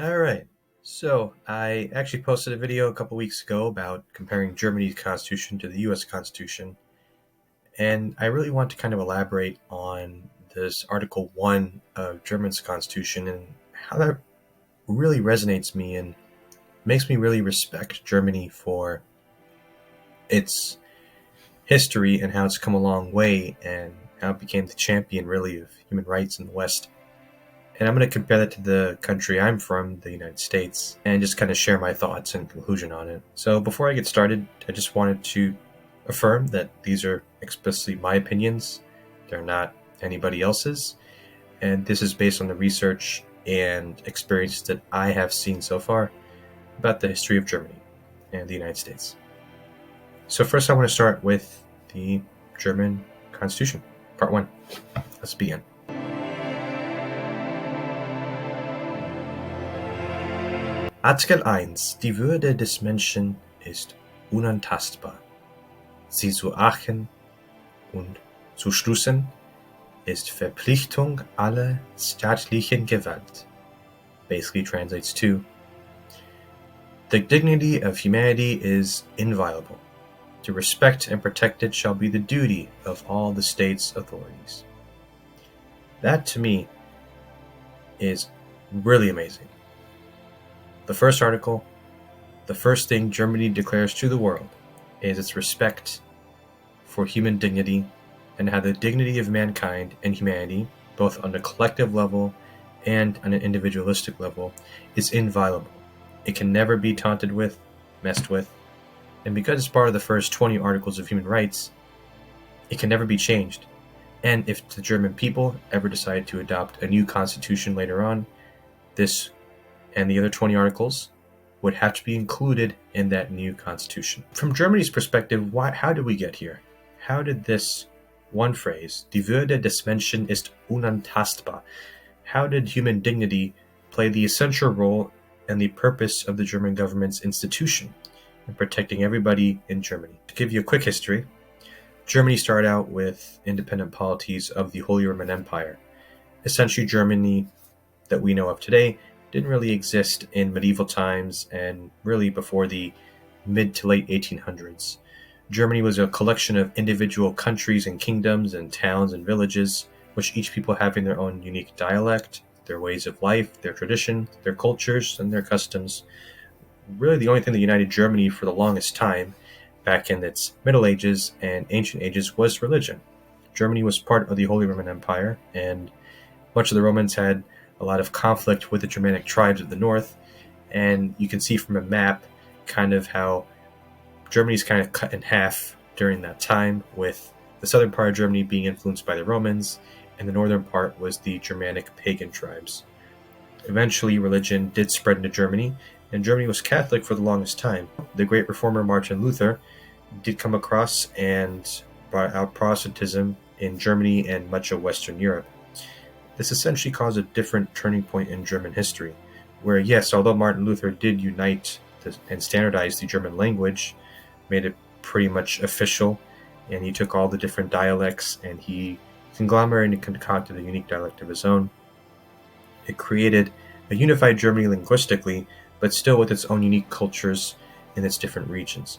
All right. So I actually posted a video a couple weeks ago about comparing Germany's constitution to the U.S. Constitution, and I really want to kind of elaborate on this Article 1 of German's constitution and how that really resonates me and makes me really respect Germany for its history and how it's come a long way and how it became the champion really of human rights in the West. And I'm going to compare that to the country I'm from, the United States, and just kind of share my thoughts and conclusion on it. So before I get started, I just wanted to affirm that these are explicitly my opinions. They're not anybody else's. And this is based on the research and experience that I have seen so far about the history of Germany and the United States. So first I want to start with the German Constitution, Part 1. Let's begin. Artikel 1. Die Würde des Menschen ist unantastbar. Sie zu achten und zu schützen ist Verpflichtung aller staatlichen Gewalt. Basically translates to, the dignity of humanity is inviolable. To respect and protect it shall be the duty of all the state's authorities. That to me is really amazing. The first article, the first thing Germany declares to the world is its respect for human dignity and how the dignity of mankind and humanity, both on a collective level and on an individualistic level, is inviolable. It can never be taunted with, messed with, and because it's part of the first 20 articles of human rights, it can never be changed. And if the German people ever decide to adopt a new constitution later on, this and the other 20 articles would have to be included in that new constitution. From Germany's perspective, how did we get here? How did this one phrase, Die Würde des Menschen ist unantastbar, how did human dignity play the essential role and the purpose of the German government's institution in protecting everybody in Germany? To give you a quick history, Germany started out with independent polities of the Holy Roman Empire. Essentially, Germany that we know of today didn't really exist in medieval times and really before the mid to late 1800s. Germany was a collection of individual countries and kingdoms and towns and villages, which each people having their own unique dialect, their ways of life, their tradition, their cultures, and their customs. Really the only thing that united Germany for the longest time, back in its Middle Ages and Ancient Ages, was religion. Germany was part of the Holy Roman Empire, and much of the Romans had a lot of conflict with the Germanic tribes of the north, and you can see from a map kind of how Germany's kind of cut in half during that time, with the southern part of Germany being influenced by the Romans, and the northern part was the Germanic pagan tribes. Eventually, religion did spread into Germany, and Germany was Catholic for the longest time. The great reformer Martin Luther did come across and brought out Protestantism in Germany and much of Western Europe. This essentially caused a different turning point in German history, where yes, although Martin Luther did unite and standardize the German language, made it pretty much official, and he took all the different dialects and he conglomerated and concocted a unique dialect of his own. It created a unified Germany linguistically, but still with its own unique cultures in its different regions.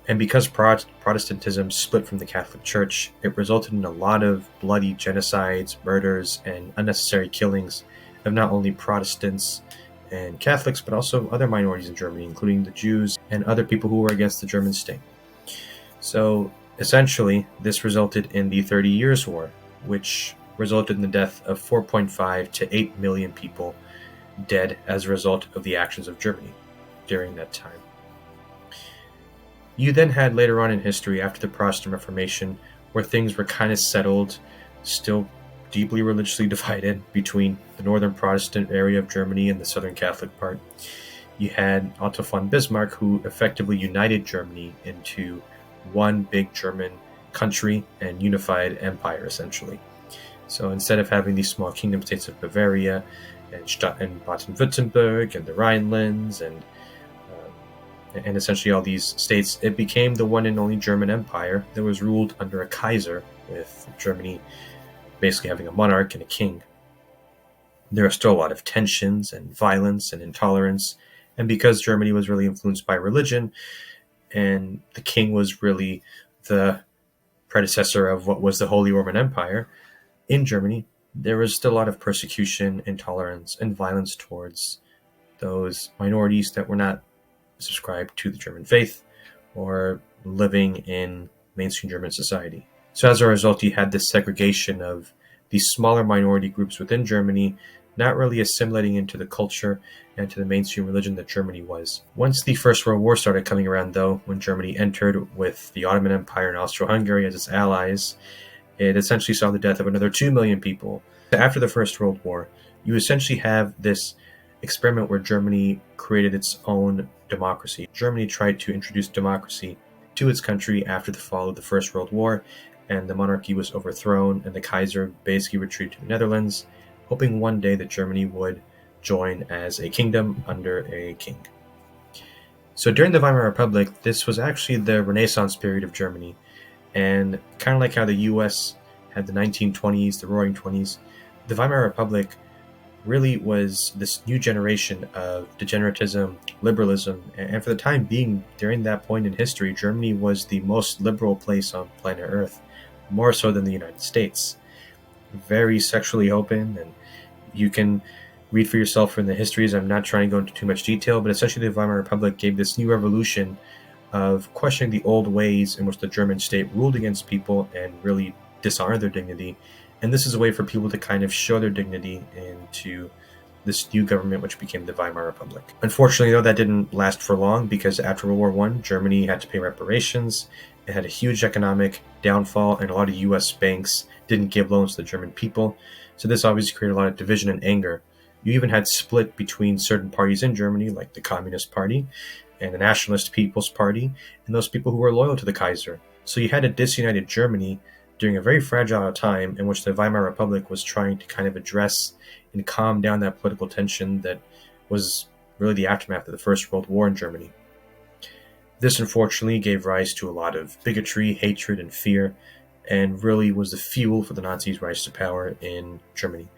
And because Protestantism split from the Catholic Church, it resulted in a lot of bloody genocides, murders, and unnecessary killings of not only Protestants and Catholics, but also other minorities in Germany, including the Jews and other people who were against the German state. So essentially, this resulted in the 30 Years' War, which resulted in the death of 4.5 to 8 million people dead as a result of the actions of Germany during that time. You then had later on in history, after the Protestant Reformation, where things were kind of settled, still deeply religiously divided between the northern Protestant area of Germany and the southern Catholic part. You had Otto von Bismarck, who effectively united Germany into one big German country and unified empire, essentially. So instead of having these small kingdom states of Bavaria and Baden-Württemberg and the Rhinelands and essentially all these states, it became the one and only German Empire that was ruled under a Kaiser, with Germany basically having a monarch and a king. There are still a lot of tensions and violence and intolerance, and because Germany was really influenced by religion, and the king was really the predecessor of what was the Holy Roman Empire in Germany, there was still a lot of persecution, intolerance, and violence towards those minorities that were not subscribed to the German faith or living in mainstream German society. So as a result, you had this segregation of these smaller minority groups within Germany not really assimilating into the culture and to the mainstream religion that Germany was. Once the First World War started coming around, though, when Germany entered with the Ottoman Empire and Austro-Hungary as its allies, it essentially saw the death of another 2 million people. After the First World War, you essentially have this experiment where Germany created its own democracy. Germany tried to introduce democracy to its country after the fall of the First World War, and the monarchy was overthrown, and the Kaiser basically retreated to the Netherlands, hoping one day that Germany would join as a kingdom under a king. So during the Weimar Republic, this was actually the Renaissance period of Germany, and kind of like how the US had the 1920s, the Roaring Twenties, the Weimar Republic really was this new generation of degeneratism, liberalism, and for the time being, during that point in history, Germany was the most liberal place on planet Earth, more so than the United States. Very sexually open, and you can read for yourself in the histories. I'm not trying to go into too much detail, but essentially the Weimar Republic gave this new revolution of questioning the old ways in which the German state ruled against people and really dishonored their dignity. And this is a way for people to kind of show their dignity into this new government, which became the Weimar Republic. Unfortunately, though, that didn't last for long because after World War I, Germany had to pay reparations. It had a huge economic downfall, and a lot of U.S. banks didn't give loans to the German people. So this obviously created a lot of division and anger. You even had split between certain parties in Germany, like the Communist Party and the Nationalist People's Party, and those people who were loyal to the Kaiser. So you had a disunited Germany during a very fragile time in which the Weimar Republic was trying to kind of address and calm down that political tension that was really the aftermath of the First World War in Germany. This unfortunately gave rise to a lot of bigotry, hatred, and fear, and really was the fuel for the Nazis' rise to power in Germany.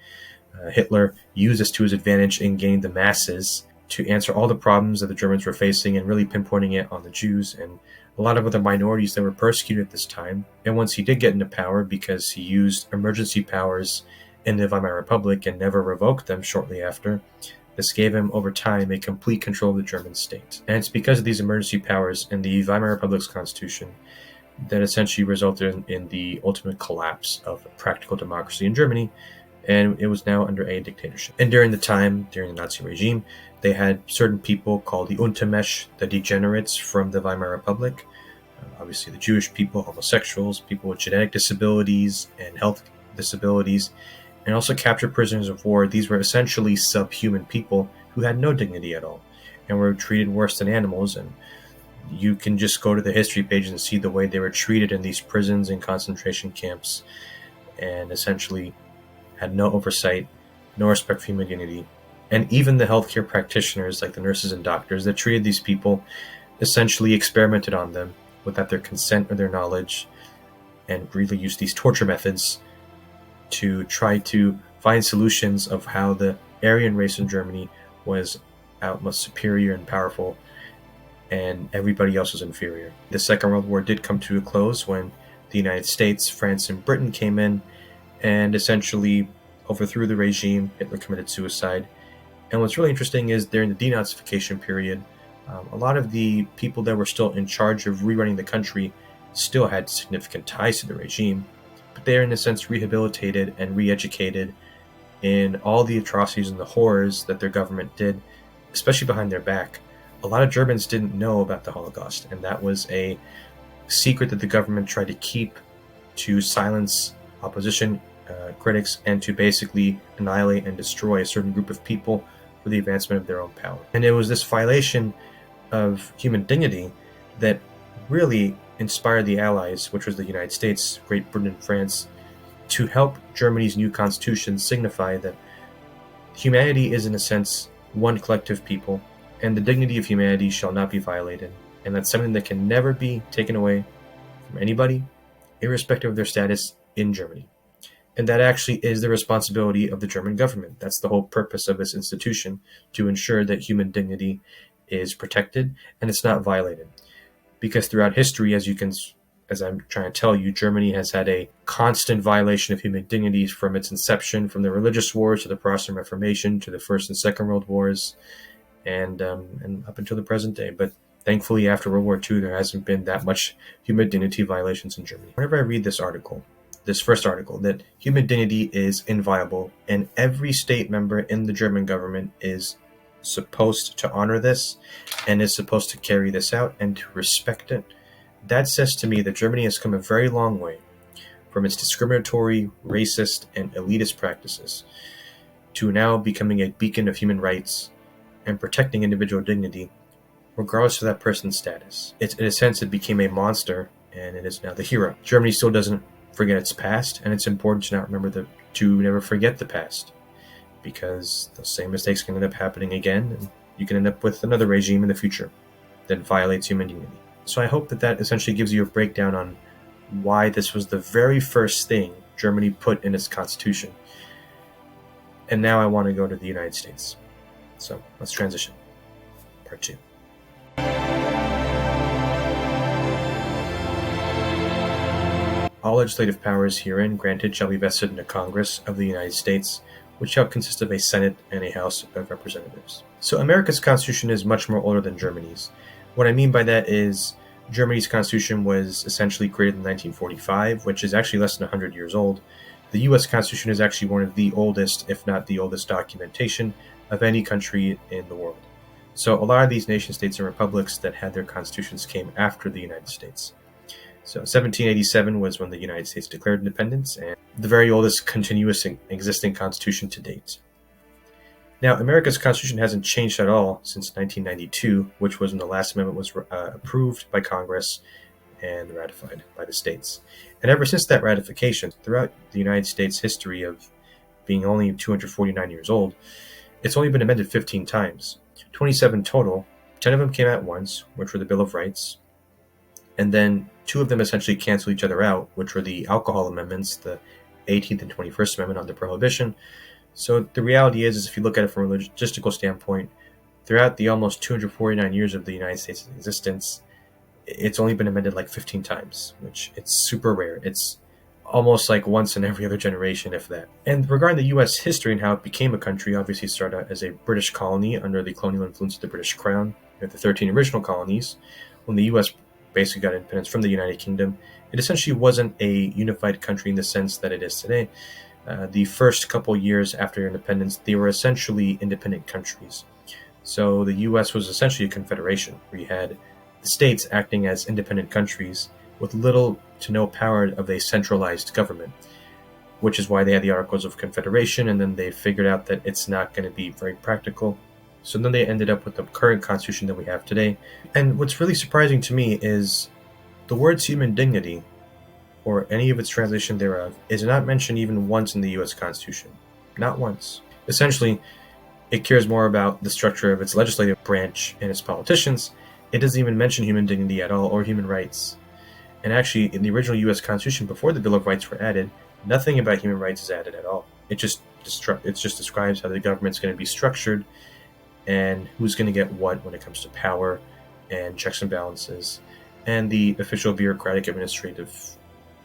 Hitler used this to his advantage in gaining the masses to answer all the problems that the Germans were facing and really pinpointing it on the Jews and a lot of other minorities that were persecuted at this time. And once he did get into power, because he used emergency powers in the Weimar Republic and never revoked them shortly after, this gave him, over time, a complete control of the German state. And it's because of these emergency powers in the Weimar Republic's constitution that essentially resulted in the ultimate collapse of practical democracy in Germany, and it was now under a dictatorship. And during the Nazi regime, they had certain people called the Untermensch, the degenerates from the Weimar Republic, obviously the Jewish people, homosexuals, people with genetic disabilities and health disabilities, and also captured prisoners of war. These were essentially subhuman people who had no dignity at all and were treated worse than animals. And you can just go to the history pages and see the way they were treated in these prisons and concentration camps, and essentially had no oversight, no respect for human dignity. And even the healthcare practitioners, like the nurses and doctors that treated these people, essentially experimented on them without their consent or their knowledge, and really used these torture methods to try to find solutions of how the Aryan race in Germany was most superior and powerful, and everybody else was inferior. The Second World War did come to a close when the United States, France, and Britain came in and essentially overthrew the regime. Hitler committed suicide. And what's really interesting is during the denazification period, a lot of the people that were still in charge of rerunning the country still had significant ties to the regime, but they are in a sense rehabilitated and re-educated in all the atrocities and the horrors that their government did, especially behind their back. A lot of Germans didn't know about the Holocaust, and that was a secret that the government tried to keep to silence opposition critics and to basically annihilate and destroy a certain group of people for the advancement of their own power. And it was this violation of human dignity that really inspired the Allies, which was the United States, Great Britain, and France, to help Germany's new constitution signify that humanity is, in a sense, one collective people, and the dignity of humanity shall not be violated. And that's something that can never be taken away from anybody, irrespective of their status in Germany. And that actually is the responsibility of the German government. That's the whole purpose of this institution, to ensure that human dignity is protected and it's not violated. Because throughout history, as I'm trying to tell you, Germany has had a constant violation of human dignity from its inception, from the religious wars to the Protestant Reformation to the First and Second World Wars, and up until the present day. But thankfully, after World War II, there hasn't been that much human dignity violations in Germany. Whenever I read this first article, that human dignity is inviolable, and every state member in the German government is supposed to honor this and is supposed to carry this out and to respect it, that says to me that Germany has come a very long way from its discriminatory, racist, and elitist practices to now becoming a beacon of human rights and protecting individual dignity, regardless of that person's status. In a sense, it became a monster, and it is now the hero. Germany still doesn't forget its past, and it's important to never forget the past, because those same mistakes can end up happening again, and you can end up with another regime in the future that violates human dignity. So I hope that essentially gives you a breakdown on why this was the very first thing Germany put in its constitution. And now I want to go to the United States. So let's transition. Part 2. All legislative powers herein granted shall be vested in the Congress of the United States, which shall consist of a Senate and a House of Representatives. So America's Constitution is much more older than Germany's. What I mean by that is Germany's Constitution was essentially created in 1945, which is actually less than 100 years old. The U.S. Constitution is actually one of the oldest, if not the oldest, documentation of any country in the world. So a lot of these nation states and republics that had their constitutions came after the United States. So 1787 was when the United States declared independence, and the very oldest continuous existing constitution to date. Now, America's Constitution hasn't changed at all since 1992, which was when the last amendment was approved by Congress and ratified by the states. And ever since that ratification, throughout the United States' history of being only 249 years old, it's only been amended 15 times. 27 total, 10 of them came at once, which were the Bill of Rights, and then 2 of them essentially cancel each other out, which were the alcohol amendments, the 18th and 21st Amendment on the Prohibition. So the reality is if you look at it from a logistical standpoint, throughout the almost 249 years of the United States' existence, it's only been amended like 15 times, which it's super rare. It's almost like once in every other generation, if that. And regarding the U.S. history and how it became a country, obviously it started out as a British colony under the colonial influence of the British Crown. You have the 13 original colonies. When the U.S. basically got independence from the United Kingdom, it essentially wasn't a unified country in the sense that it is today. The first couple years after independence, they were essentially independent countries. So the U.S. was essentially a confederation, where you had the states acting as independent countries with little to no power of a centralized government, which is why they had the Articles of Confederation, and then they figured out that it's not going to be very practical. So then they ended up with the current constitution that we have today. And what's really surprising to me is the words human dignity, or any of its translation thereof, is not mentioned even once in the U.S. Constitution. Not once. Essentially, it cares more about the structure of its legislative branch and its politicians. It doesn't even mention human dignity at all, or human rights. And actually, in the original U.S. Constitution, before the Bill of Rights were added, nothing about human rights is added at all. It just describes how the government's going to be structured and who's going to get what when it comes to power and checks and balances and the official bureaucratic administrative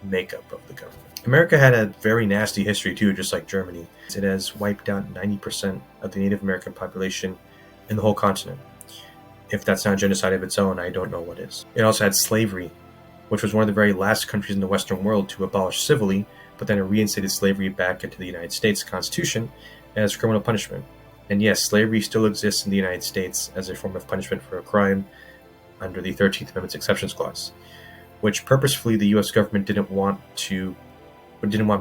makeup of the government. America had a very nasty history too, just like Germany. It has wiped out 90% of the Native American population in the whole continent. If that's not genocide of its own, I don't know what is. It also had slavery, which was one of the very last countries in the Western world to abolish civilly, but then it reinstated slavery back into the United States Constitution as criminal punishment. And yes, slavery still exists in the United States as a form of punishment for a crime under the 13th Amendment's Exceptions Clause, which purposefully the U.S. government didn't want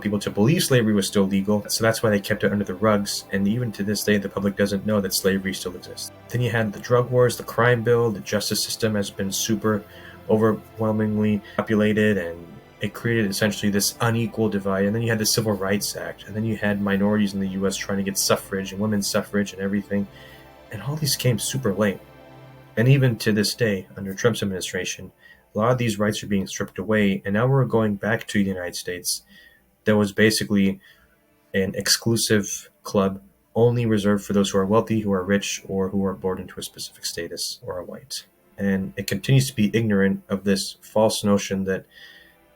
people to believe slavery was still legal, so that's why they kept it under the rugs, and even to this day the public doesn't know that slavery still exists. Then you had the drug wars, the crime bill, the justice system has been super overwhelmingly populated, and it created essentially this unequal divide. And then you had the Civil Rights Act, and then you had minorities in the U.S. trying to get suffrage and women's suffrage and everything, and all these came super late. And even to this day, under Trump's administration, a lot of these rights are being stripped away, and now we're going back to the United States that was basically an exclusive club only reserved for those who are wealthy, who are rich, or who are born into a specific status or are white. And it continues to be ignorant of this false notion that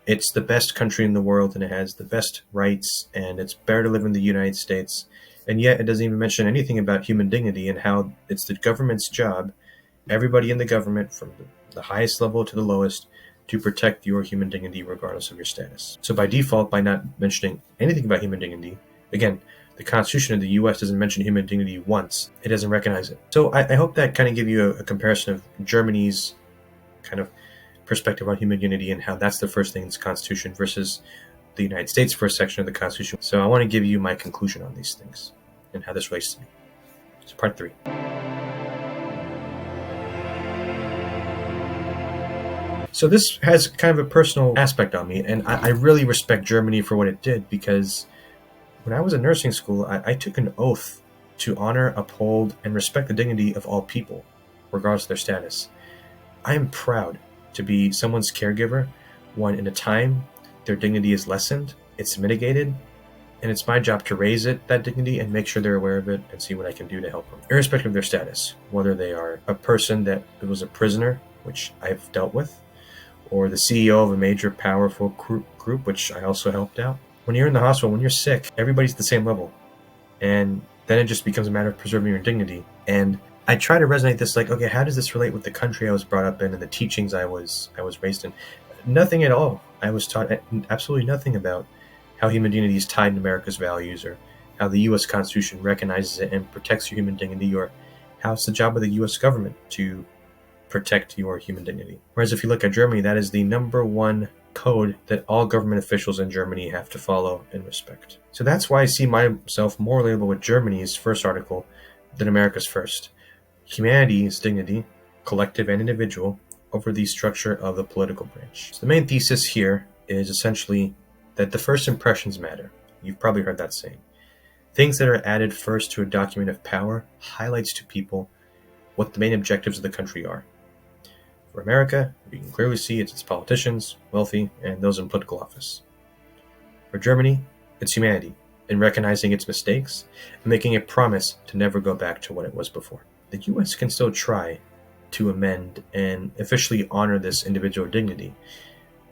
it's the best country in the world and it has the best rights and it's better to live in the United States. And yet it doesn't even mention anything about human dignity and how it's the government's job, everybody in the government from the highest level to the lowest, to protect your human dignity regardless of your status. So by default, by not mentioning anything about human dignity, again, the Constitution of the U.S. doesn't mention human dignity once. It doesn't recognize it. So I hope that kind of give you a comparison of Germany's kind of perspective on human dignity and how that's the first thing in its Constitution versus the United States' first section of the Constitution. So I want to give you my conclusion on these things and how this relates to me. So part 3. So this has kind of a personal aspect on me, and I really respect Germany for what it did, because when I was in nursing school, I took an oath to honor, uphold, and respect the dignity of all people, regardless of their status. I am proud to be someone's caregiver when in a time their dignity is lessened, it's mitigated, and it's my job to raise that dignity and make sure they're aware of it and see what I can do to help them, irrespective of their status, whether they are a person that was a prisoner, which I've dealt with, or the CEO of a major powerful group, which I also helped out. When you're in the hospital, when you're sick, everybody's at the same level. And then it just becomes a matter of preserving your dignity. And I try to resonate this like, okay, how does this relate with the country I was brought up in and the teachings I was raised in? Nothing at all. I was taught absolutely nothing about how human dignity is tied to America's values, or how the U.S. Constitution recognizes it and protects your human dignity, or how it's the job of the U.S. government to protect your human dignity. Whereas if you look at Germany, that is the number one code that all government officials in Germany have to follow and respect. So that's why I see myself more relatable with Germany's first article than America's first. Humanity's dignity, collective and individual, over the structure of the political branch. So the main thesis here is essentially that the first impressions matter. You've probably heard that saying. Things that are added first to a document of power highlights to people what the main objectives of the country are. For America, you can clearly see it's its politicians, wealthy, and those in political office. For Germany, it's humanity, in recognizing its mistakes and making a promise to never go back to what it was before. The U.S. can still try to amend and officially honor this individual dignity,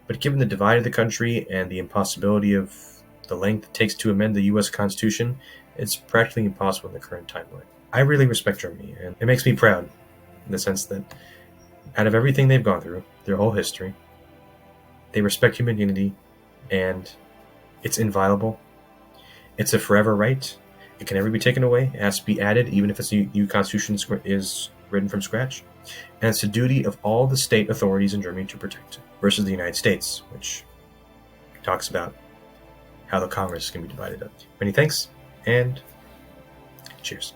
but given the divide of the country and the impossibility of the length it takes to amend the U.S. Constitution, it's practically impossible in the current timeline. I really respect Germany, and it makes me proud in the sense that out of everything they've gone through, their whole history, they respect human dignity, and it's inviolable. It's a forever right. It can never be taken away. It has to be added, even if it's a new constitution is written from scratch. And it's the duty of all the state authorities in Germany to protect it, versus the United States, which talks about how the Congress can be divided up. Many thanks, and cheers.